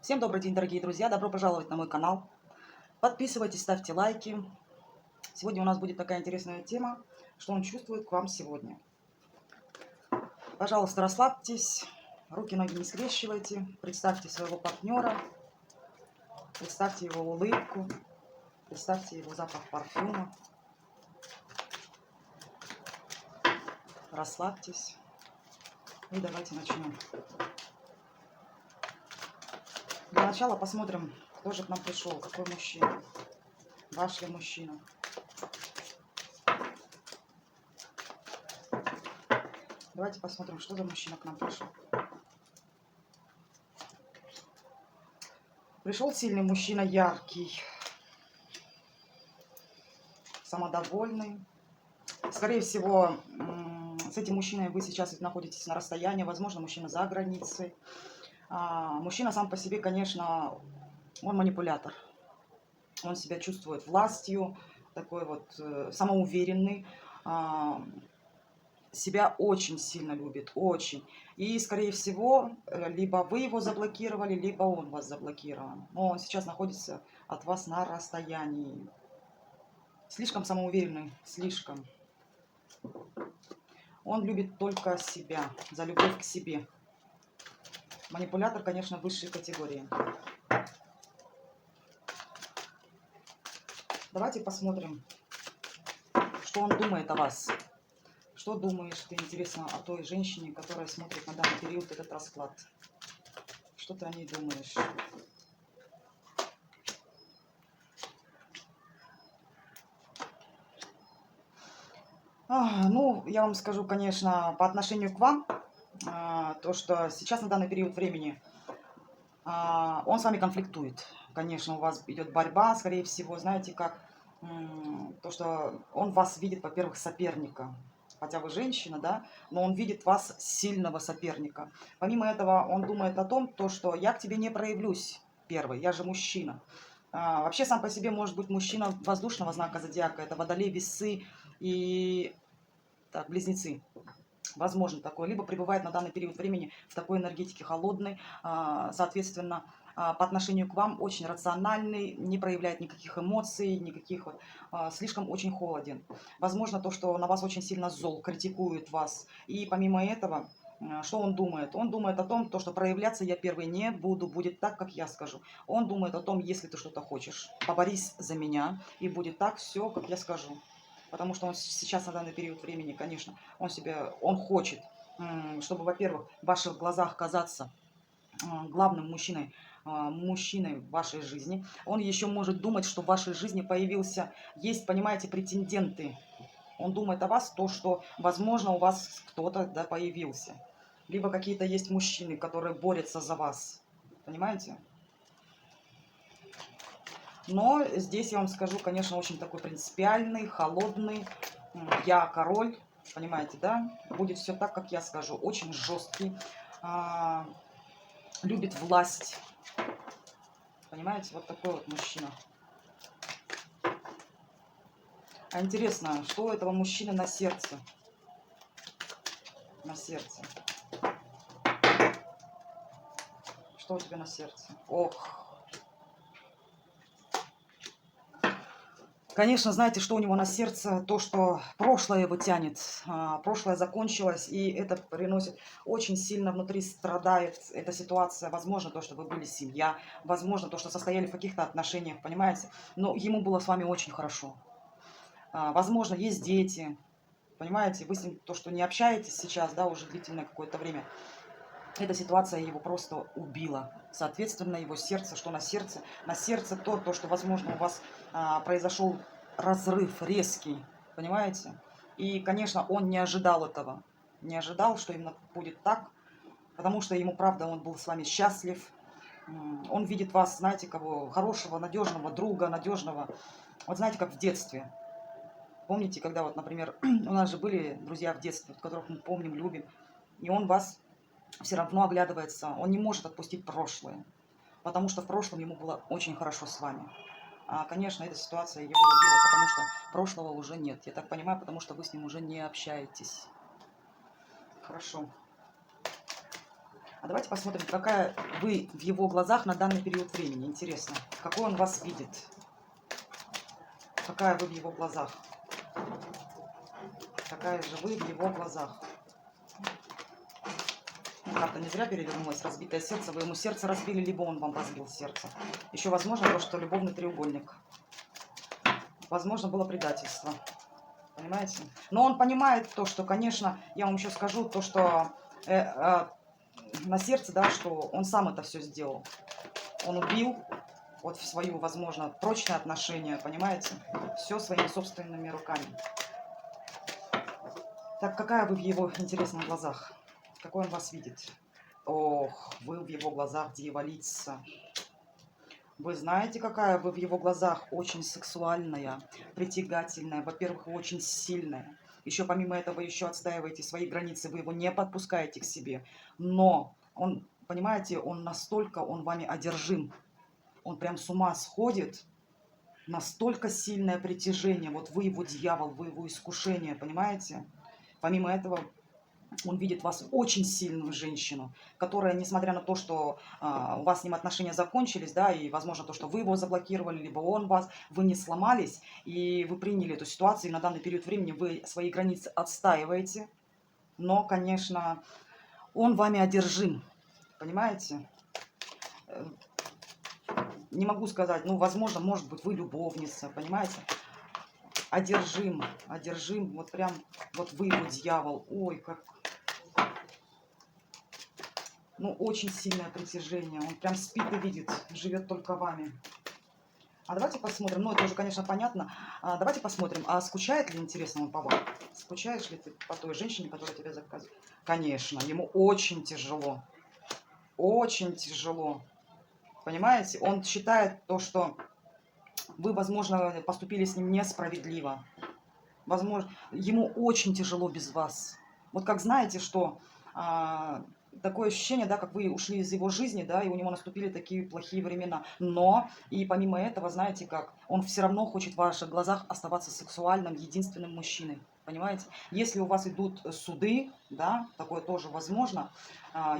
Всем добрый день, дорогие друзья! Добро пожаловать на мой канал. Подписывайтесь, ставьте лайки. Сегодня у нас будет такая интересная тема, что он чувствует к вам сегодня. Пожалуйста, расслабьтесь, руки-ноги не скрещивайте, представьте своего партнера, представьте его улыбку, представьте его запах парфюма. Расслабьтесь и давайте начнем. Для начала посмотрим, кто же к нам пришел, какой мужчина. Ваш ли мужчина? Давайте посмотрим, что за мужчина к нам пришел. Пришел сильный мужчина, яркий, самодовольный. Скорее всего, с этим мужчиной вы сейчас находитесь на расстоянии. Возможно, мужчина за границей. Мужчина сам по себе, конечно, он манипулятор. Он себя чувствует властью, такой вот самоуверенный. Себя очень сильно любит, очень. И, скорее всего, либо вы его заблокировали, либо он вас заблокирован. Но он сейчас находится от вас на расстоянии. Слишком самоуверенный, слишком. Он любит только себя, за любовь к себе. Манипулятор, конечно, высшей категории. Давайте посмотрим, что он думает о вас. Что думаешь ты, интересно, о той женщине, которая смотрит на данный период этот расклад? Что ты о ней думаешь? Ну, я вам скажу, конечно, по отношению к вам, то, что сейчас на данный период времени он с вами конфликтует. Конечно, у вас идет борьба, скорее всего, знаете, как то, что он вас видит, во-первых, соперника. Хотя вы женщина, да, но он видит вас сильного соперника. Помимо этого, он думает о том, то, что я к тебе не проявлюсь первый, я же мужчина. Вообще, сам по себе может быть мужчина воздушного знака зодиака, это Водолей, Весы и так, Близнецы. Возможно такое. Либо пребывает на данный период времени в такой энергетике холодной, соответственно, по отношению к вам очень рациональный, не проявляет никаких эмоций, никаких вот, слишком очень холоден. Возможно, то, что на вас очень сильно зол, критикует вас. И помимо этого, что он думает? Он думает о том, то, что проявляться я первый не буду, будет так, как я скажу. Он думает о том, если ты что-то хочешь, поборись за меня, и будет так все, как я скажу. Потому что он сейчас на данный период времени, конечно, он хочет, чтобы, во-первых, в ваших глазах казаться главным мужчиной в вашей жизни. Он еще может думать, что в вашей жизни есть, понимаете, претенденты. Он думает о вас, то, что, возможно, у вас кто-то, да, появился. Либо какие-то есть мужчины, которые борются за вас. Понимаете? Но здесь я вам скажу, конечно, очень такой принципиальный, холодный. Я король, понимаете, да? Будет все так, как я скажу. Очень жесткий, любит власть. Понимаете, вот такой вот мужчина. А интересно, что у этого мужчины на сердце? На сердце. Что у тебя на сердце? Ох. Конечно, знаете, что у него на сердце? То, что прошлое его тянет. Прошлое закончилось, и это приносит очень сильно внутри страдает эта ситуация. Возможно, то, что вы были семья, возможно, то, что состояли в каких-то отношениях, понимаете? Но ему было с вами очень хорошо. Возможно, есть дети, понимаете? Вы с ним то, что не общаетесь сейчас, да, уже длительное какое-то время. Эта ситуация его просто убила. Соответственно, его сердце, что на сердце? На сердце то, что, возможно, у вас произошел разрыв резкий, понимаете? И, конечно, он не ожидал этого. Не ожидал, что именно будет так, потому что ему, правда, он был с вами счастлив. Он видит вас, знаете, кого хорошего, надежного друга, надежного. Вот знаете, как в детстве. Помните, когда вот, например, у нас же были друзья в детстве, которых мы помним, любим, и он вас все равно оглядывается, он не может отпустить прошлое, потому что в прошлом ему было очень хорошо с вами. Конечно, эта ситуация его убила, потому что прошлого уже нет. Я так понимаю, потому что вы с ним уже не общаетесь. Хорошо. А давайте посмотрим, какая вы в его глазах на данный период времени. Интересно, какой он вас видит. Какая вы в его глазах. Какая же вы в его глазах. Карта не зря перевернулась. Разбитое сердце. Вы ему сердце разбили, либо он вам разбил сердце. Еще возможно то, что любовный треугольник. Возможно, было предательство. Понимаете? Но он понимает то, что, конечно, я вам еще скажу, то, что на сердце, да, что он сам это все сделал. Он убил вот в свою, возможно, прочное отношение, понимаете? Все своими собственными руками. Так, какая вы в его интересных глазах? Какой он вас видит? Ох, вы в его глазах дьяволица. Вы знаете, какая вы в его глазах? Очень сексуальная, притягательная, во-первых, очень сильная. Еще помимо этого еще отстаиваете свои границы, вы его не подпускаете к себе. Но он, понимаете, он настолько, он вами одержим. Он прям с ума сходит. Настолько сильное притяжение. Вот вы его дьявол, вы его искушение, понимаете? Помимо этого, он видит вас очень сильную женщину, которая, несмотря на то, что у вас с ним отношения закончились, да, и, возможно, то, что вы его заблокировали, либо он вас, вы не сломались, и вы приняли эту ситуацию, и на данный период времени вы свои границы отстаиваете, но, конечно, он вами одержим, понимаете? Не могу сказать, ну, возможно, может быть, вы любовница, понимаете? Одержим, одержим, вот прям, вот вы его дьявол, ой, как... Ну, очень сильное притяжение. Он прям спит и видит, живет только вами. А давайте посмотрим. Ну, это уже, конечно, понятно. Давайте посмотрим, а скучает ли, интересно, он по вам? Скучаешь ли ты по той женщине, которая тебя заказывает? Конечно, ему очень тяжело. Очень тяжело. Понимаете? Он считает то, что вы, возможно, поступили с ним несправедливо. Возможно, ему очень тяжело без вас. Вот как знаете, что такое ощущение, да, как вы ушли из его жизни, да, и у него наступили такие плохие времена. Но и помимо этого, знаете как, он все равно хочет в ваших глазах оставаться сексуальным, единственным мужчиной. Понимаете? Если у вас идут суды, да, такое тоже возможно,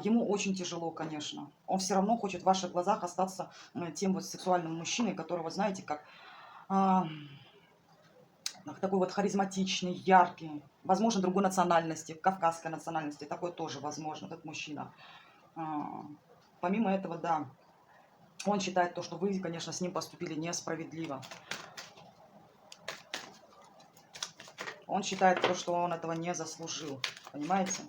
ему очень тяжело, конечно. Он все равно хочет в ваших глазах остаться тем вот сексуальным мужчиной, которого, знаете, как... такой вот харизматичный, яркий, возможно, другой национальности, кавказской национальности, такой тоже возможно, этот мужчина. Помимо этого, да, он считает то, что вы, конечно, с ним поступили несправедливо. Он считает то, что он этого не заслужил, понимаете?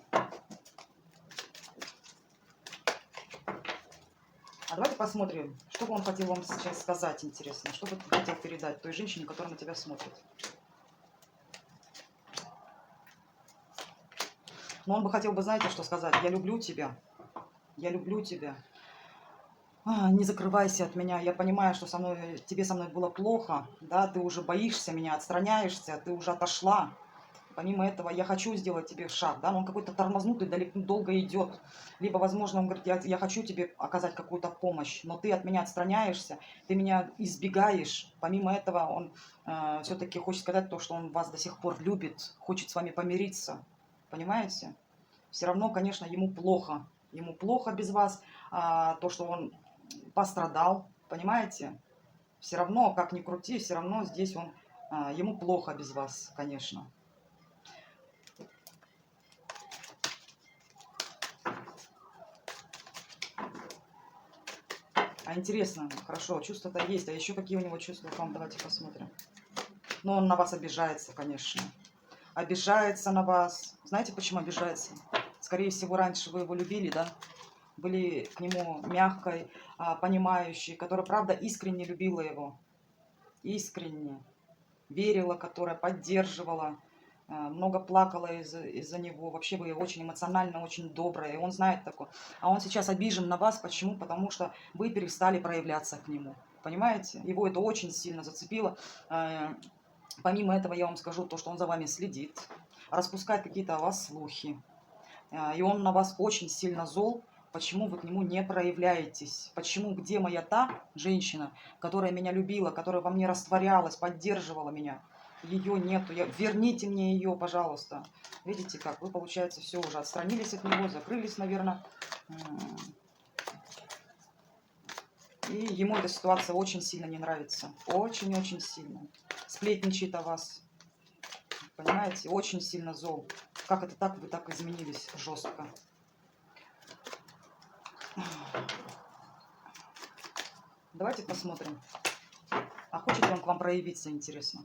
А давайте посмотрим, что бы он хотел вам сейчас сказать, интересно, что бы он хотел передать той женщине, которая на тебя смотрит. Но он бы хотел бы, знаете, что сказать? Я люблю тебя. Я люблю тебя. Не закрывайся от меня. Я понимаю, что тебе со мной было плохо. Да, ты уже боишься меня, отстраняешься, ты уже отошла. Помимо этого, я хочу сделать тебе шаг. Да, но он какой-то тормознутый, долго идет. Либо, возможно, он говорит, я хочу тебе оказать какую-то помощь, но ты от меня отстраняешься, ты меня избегаешь. Помимо этого, он все-таки хочет сказать то, что он вас до сих пор любит, хочет с вами помириться. Понимаете? Все равно, конечно, ему плохо. Ему плохо без вас. То, что он пострадал, понимаете? Все равно, как ни крути, все равно здесь ему плохо без вас, конечно. Интересно, хорошо, чувства-то есть. А еще какие у него чувства к вам? Давайте посмотрим. Но он на вас обижается, конечно. Обижается на вас. Знаете, почему обижается? Скорее всего, раньше вы его любили, да? Были к нему мягкой, понимающей, которая, правда, искренне любила его. Искренне. Верила, которая поддерживала, много плакала из-за него. Вообще вы очень эмоционально, очень добрая. И он знает такое. А он сейчас обижен на вас. Почему? Потому что вы перестали проявляться к нему. Понимаете? Его это очень сильно зацепило. Помимо этого, я вам скажу то, что он за вами следит, распускает какие-то о вас слухи. И он на вас очень сильно зол. Почему вы к нему не проявляетесь? Почему, где моя та женщина, которая меня любила, которая во мне растворялась, поддерживала меня? ее нету, верните мне ее, пожалуйста. Видите как, вы, получается, все уже отстранились от него, закрылись, наверное. И ему эта ситуация очень сильно не нравится. Очень-очень сильно. Сплетничает о вас. Понимаете? Очень сильно зол. Как это так? Вы так изменились жестко. Давайте посмотрим. А хочет он к вам проявиться, интересно?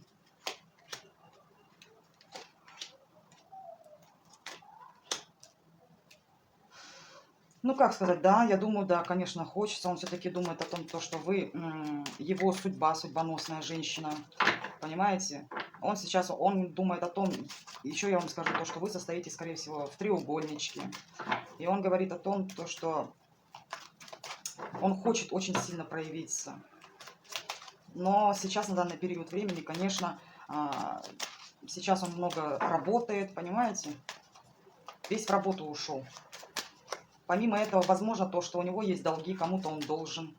Ну, как сказать, да, я думаю, да, конечно, хочется. Он все-таки думает о том, то, что вы его судьба, судьбоносная женщина. Понимаете? Он сейчас, он думает о том, еще я вам скажу, то, что вы состоите, скорее всего, в треугольничке. И он говорит о том, то, что он хочет очень сильно проявиться. Но сейчас, на данный период времени, конечно, сейчас он много работает, понимаете? Весь в работу ушел. Помимо этого, возможно, то, что у него есть долги, кому-то он должен.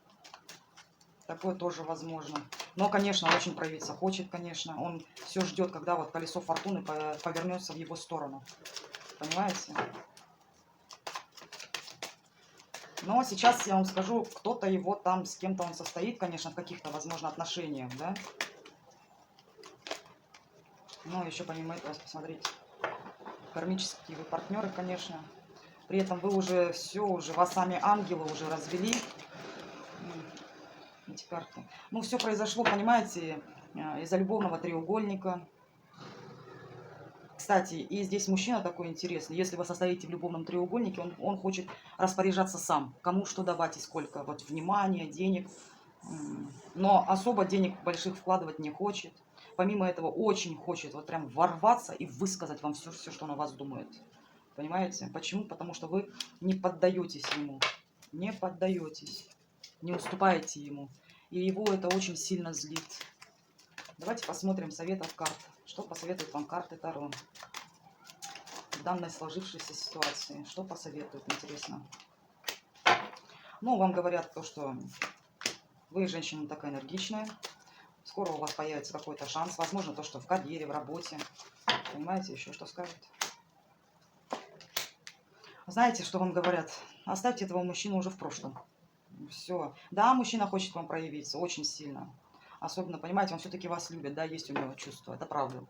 Такое тоже возможно. Но, конечно, очень проявиться хочет, конечно. Он все ждет, когда вот колесо фортуны повернется в его сторону. Понимаете? Но сейчас я вам скажу, кто-то его там, с кем-то он состоит, конечно, в каких-то, возможно, отношениях, да? Ну, еще помимо этого, посмотрите, кармические вы партнеры, конечно. При этом вы уже все, уже вас сами ангелы уже развели. Эти карты. Ну, все произошло, понимаете, из-за любовного треугольника. Кстати, и здесь мужчина такой интересный. Если вы состоите в любовном треугольнике, он хочет распоряжаться сам. Кому что давать и сколько. Вот внимания, денег. Но особо денег больших вкладывать не хочет. Помимо этого, очень хочет вот прям ворваться и высказать вам все, что он о вас думает. Понимаете? Почему? Потому что вы не поддаетесь ему. Не поддаетесь. Не уступаете ему. И его это очень сильно злит. Давайте посмотрим совет от карт. Что посоветуют вам карты Таро в данной сложившейся ситуации? Что посоветуют, интересно? Ну, вам говорят то, что вы, женщина, такая энергичная. Скоро у вас появится какой-то шанс. Возможно, то, что в карьере, в работе. Понимаете, еще что скажут? Знаете, что вам говорят? Оставьте этого мужчину уже в прошлом. Все. Да, мужчина хочет к вам проявиться очень сильно. Особенно, понимаете, он все-таки вас любит, да, есть у него чувства. Это правда.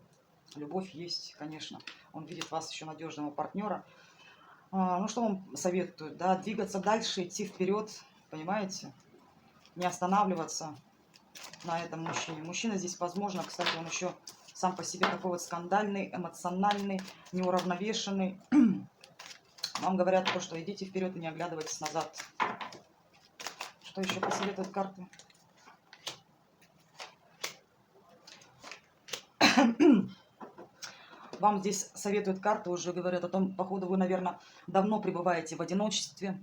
Любовь есть, конечно. Он видит вас еще надежного партнера. Ну, что вам советуют? Да, двигаться дальше, идти вперед, понимаете? Не останавливаться на этом мужчине. Мужчина здесь, возможно, кстати, он еще сам по себе такой вот скандальный, эмоциональный, неуравновешенный. Вам говорят то, что идите вперед и не оглядывайтесь назад. Что еще посоветуют карты? Вам здесь советуют карты, уже говорят о том, походу, вы, наверное, давно пребываете в одиночестве.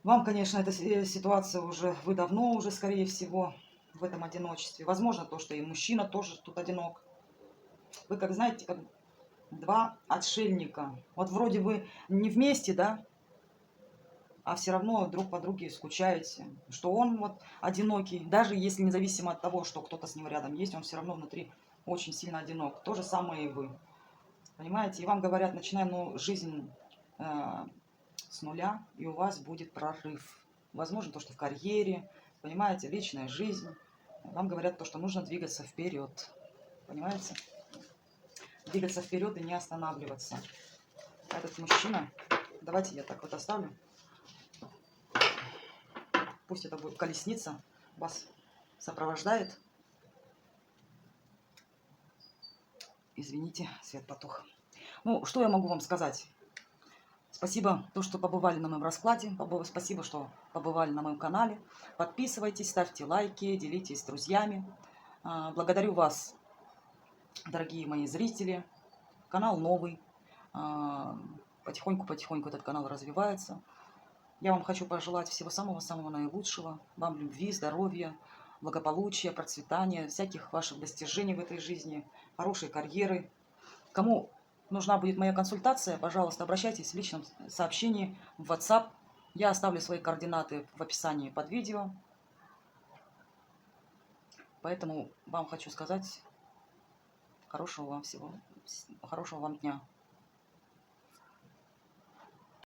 Вам, конечно, эта ситуация уже, вы давно уже, скорее всего, в этом одиночестве. Возможно, то, что и мужчина тоже тут одинок. Вы, как знаете, как два отшельника. Вот вроде вы не вместе, да, а все равно друг по друге скучаете. Что он вот одинокий, даже если независимо от того, что кто-то с ним рядом есть, он все равно внутри очень сильно одинок. То же самое и вы. Понимаете? И вам говорят, начинаем жизнь с нуля, и у вас будет прорыв. Возможно, то, что в карьере, понимаете, личная жизнь. Вам говорят то, что нужно двигаться вперед. Понимаете? Двигаться вперед и не останавливаться. Этот мужчина, давайте я так вот оставлю. Пусть это будет колесница, вас сопровождает. Извините, свет потух. Ну, что я могу вам сказать? Спасибо, то, что побывали на моем раскладе. Спасибо, что побывали на моем канале. Подписывайтесь, ставьте лайки, делитесь с друзьями. Благодарю вас, дорогие мои зрители. Канал новый. Потихоньку этот канал развивается. Я вам хочу пожелать всего самого-самого наилучшего. Вам любви, здоровья, благополучия, процветания, всяких ваших достижений в этой жизни, хорошей карьеры. Кому нужна будет моя консультация, пожалуйста, обращайтесь в личном сообщении в WhatsApp. Я оставлю свои координаты в описании под видео. Поэтому вам хочу сказать Хорошего вам всего, хорошего вам дня.